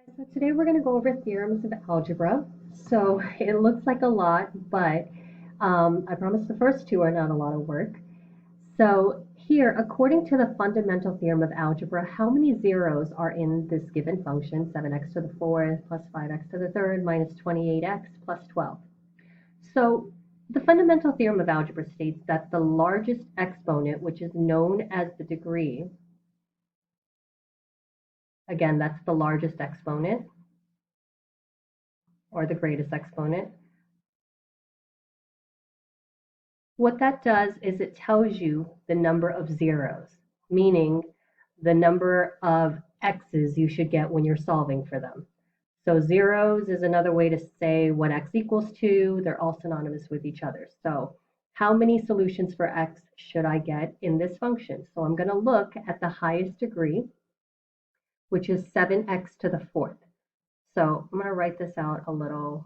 So today we're going to go over theorems of algebra. So it looks like a lot, but I promise the first two are not a lot of work. So here, according to the fundamental theorem of algebra, how many zeros are in this given function, 7x to the fourth plus 5x to the third minus 28x plus 12? So the fundamental theorem of algebra states that the largest exponent, which is known as the degree, again, that's the largest exponent, or the greatest exponent. What that does is it tells you the number of zeros, meaning the number of x's you should get when you're solving for them. So zeros is another way to say what x equals to. They're all synonymous with each other. So how many solutions for x should I get in this function? So I'm going to look at the highest degree, which is 7x to the fourth. So I'm going to write this out a little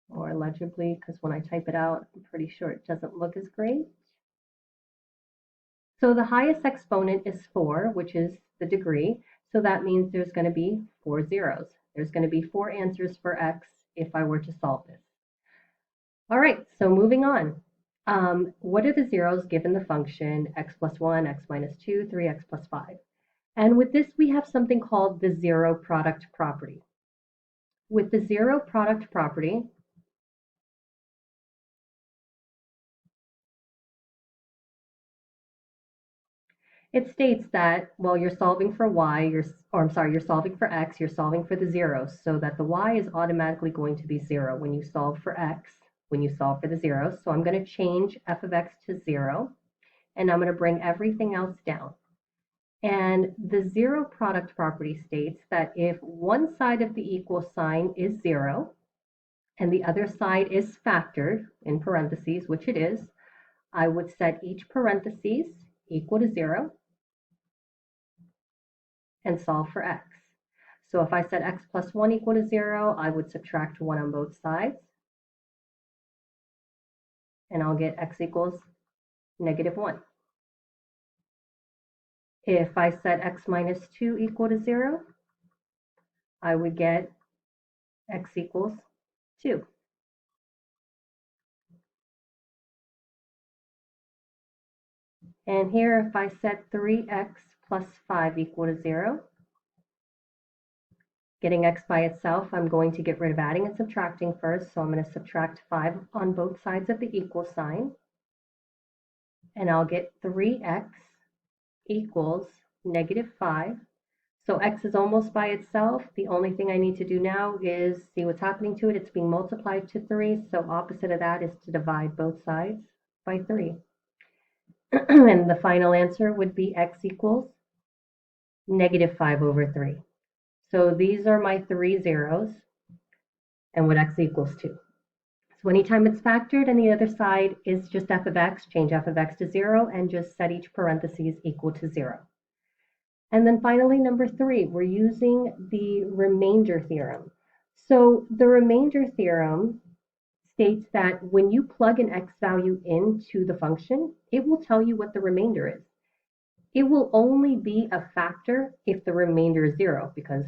more legibly because when I type it out, I'm pretty sure it doesn't look as great. So the highest exponent is 4, which is the degree. So that means there's going to be 4 zeros. There's going to be 4 answers for x if I were to solve this. All right, so moving on. What are the zeros given the function x plus 1, x minus 2, 3x plus 5? And with this, we have something called the zero product property. With the zero product property, it states that, well, you're solving for y, you're solving for x, you're solving for the zeros, so that the y is automatically going to be 0 when you solve for x, when you solve for the zeros. So I'm going to change f of x to 0, and I'm going to bring everything else down. And the zero product property states that if one side of the equal sign is 0, and the other side is factored, in parentheses, which it is, I would set each parentheses equal to 0, and solve for x. So if I set x plus 1 equal to 0, I would subtract 1 on both sides, and I'll get x equals negative 1. If I set x minus 2 equal to 0, I would get x equals 2. And here, if I set 3x plus 5 equal to 0, getting x by itself, I'm going to get rid of adding and subtracting first. So I'm going to subtract 5 on both sides of the equal sign. And I'll get 3x equals negative 5. So x is almost by itself. The only thing I need to do now is see what's happening to it. It's being multiplied to 3. So opposite of that is to divide both sides by 3. And the final answer would be x equals negative 5 over 3. So these are my 3 zeros and what x equals to. So anytime it's factored and the other side is just f of x, change f of x to 0 and just set each parentheses equal to 0. And then finally, number 3, we're using the remainder theorem. So the remainder theorem states that when you plug an x value into the function, it will tell you what the remainder is. It will only be a factor if the remainder is 0, because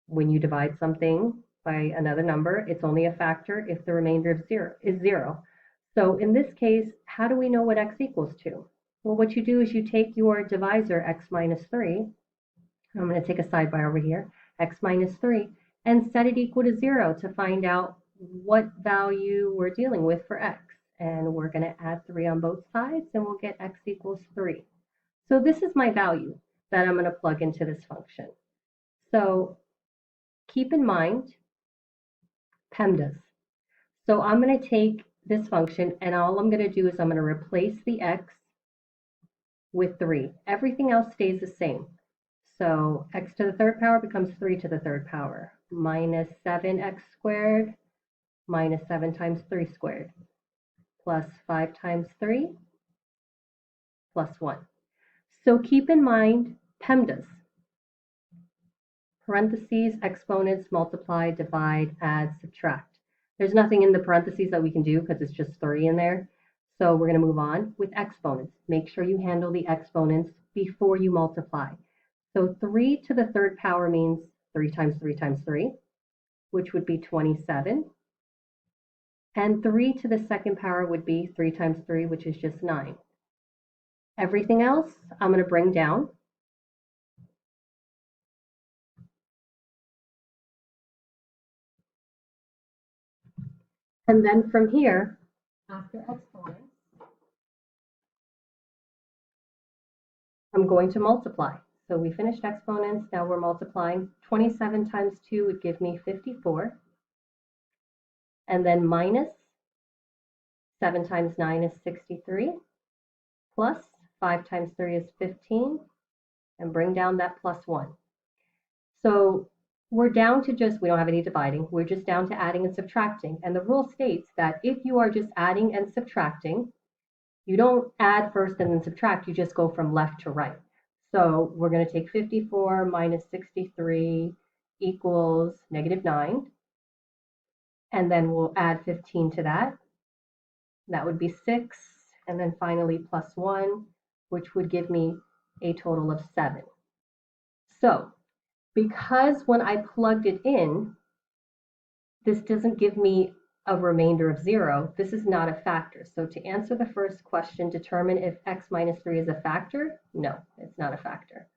when you divide something by another number, it's only a factor if the remainder is 0. So in this case, how do we know what x equals to? Well, what you do is you take your divisor, x minus 3, I'm going to take a sidebar over here, x minus 3, and set it equal to 0 to find out what value we're dealing with for x. And we're going to add 3 on both sides, and we'll get x equals 3. So this is my value that I'm going to plug into this function. So keep in mind PEMDAS. So I'm going to take this function, and all I'm going to do is I'm going to replace the x with 3. Everything else stays the same. So x to the third power becomes 3 to the third power, minus 7x squared minus 7 times 3 squared, plus 5 times 3, plus 1. So keep in mind PEMDAS. Parentheses, exponents, multiply, divide, add, subtract. There's nothing in the parentheses that we can do because it's just 3 in there. So we're going to move on with exponents. Make sure you handle the exponents before you multiply. So 3 to the third power means 3 times 3 times 3. which would be 27. And 3 to the second power would be 3 times 3, which is just 9. Everything else I'm going to bring down. And then from here, after exponents, I'm going to multiply. So we finished exponents, now we're multiplying. 27 times 2 would give me 54. And then minus 7 times 9 is 63, plus 5 times 3 is 15, and bring down that plus 1. So we're down to just, we don't have any dividing, we're just down to adding and subtracting. And the rule states that if you are just adding and subtracting, you don't add first and then subtract, you just go from left to right. So we're going to take 54 minus 63 equals -9. And then we'll add 15 to that. That would be 6. And then finally plus 1, which would give me a total of 7. So because when I plugged it in, this doesn't give me a remainder of 0, this is not a factor. So to answer the first question, determine if x minus 3 is a factor. No, it's not a factor.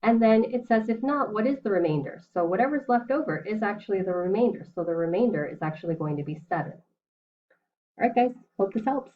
And then it says, if not, what is the remainder? So whatever's left over is actually the remainder. So the remainder is actually going to be 7. All right, guys, hope this helps.